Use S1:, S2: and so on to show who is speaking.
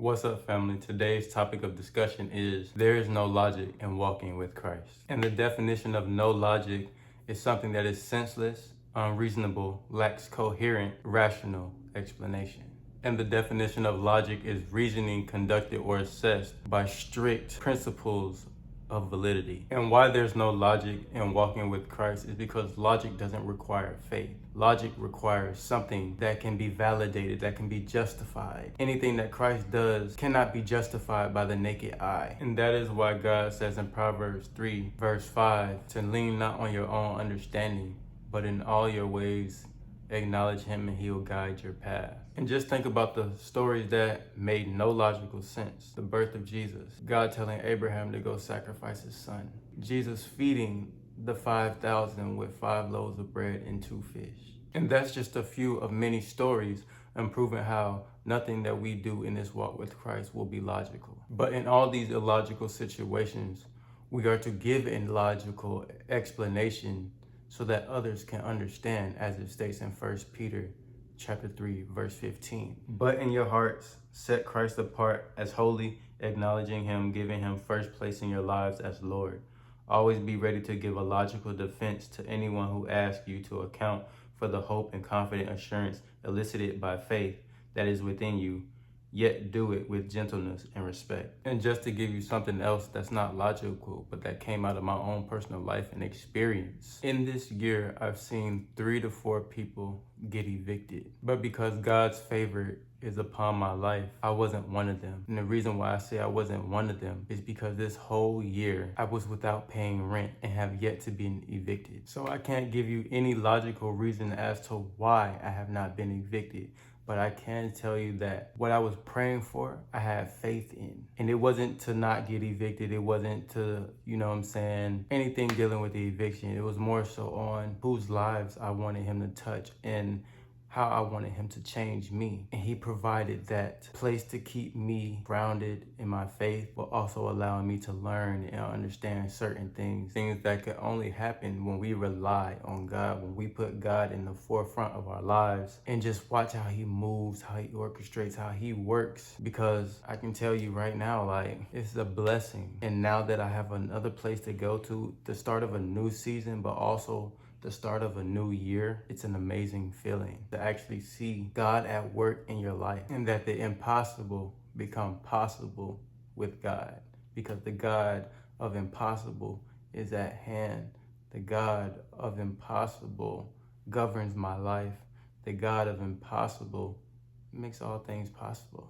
S1: What's up, family? Today's topic of discussion is there is no logic in walking with Christ. And the definition of no logic is something that is senseless, unreasonable, lacks coherent, rational explanation. And the definition of logic is reasoning conducted or assessed by strict principles of validity. And why there's no logic in walking with Christ is because logic doesn't require faith. Logic requires something that can be validated, that can be justified. Anything that Christ does cannot be justified by the naked eye. And that is why God says in Proverbs 3, verse 5, to lean not on your own understanding, but in all your ways acknowledge him and he will guide your path. And just think about the stories that made no logical sense. The birth of Jesus, God telling Abraham to go sacrifice his son, Jesus feeding the 5,000 with 5 loaves of bread and 2 fish. And that's just a few of many stories and proving how nothing that we do in this walk with Christ will be logical. But in all these illogical situations, we are to give a logical explanation so that others can understand, as it states in 1 Peter chapter 3, verse 15. But in your hearts, set Christ apart as holy, acknowledging him, giving him first place in your lives as Lord. Always be ready to give a logical defense to anyone who asks you to account for the hope and confident assurance elicited by faith that is within you, yet do it with gentleness and respect. And just to give you something else that's not logical, but that came out of my own personal life and experience. In this year, I've seen 3 to 4 people get evicted. But because God's favor is upon my life, I wasn't one of them. And the reason why I say I wasn't one of them is because this whole year I was without paying rent and have yet to be evicted. So I can't give you any logical reason as to why I have not been evicted. But I can tell you that what I was praying for, I had faith in. And it wasn't to not get evicted. It wasn't to, anything dealing with the eviction. It was more so on whose lives I wanted him to touch and how I wanted him to change me. And he provided that place to keep me grounded in my faith, but also allowing me to learn and understand certain things that could only happen when we rely on God, when we put God in the forefront of our lives and just watch how he moves, how he orchestrates, how he works. Because I can tell you right now, it's a blessing. And now that I have another place to go to, the start of a new season, but also the start of a new year, it's an amazing feeling to actually see God at work in your life and that the impossible become possible with God, because the God of impossible is at hand. The God of impossible governs my life. The God of impossible makes all things possible.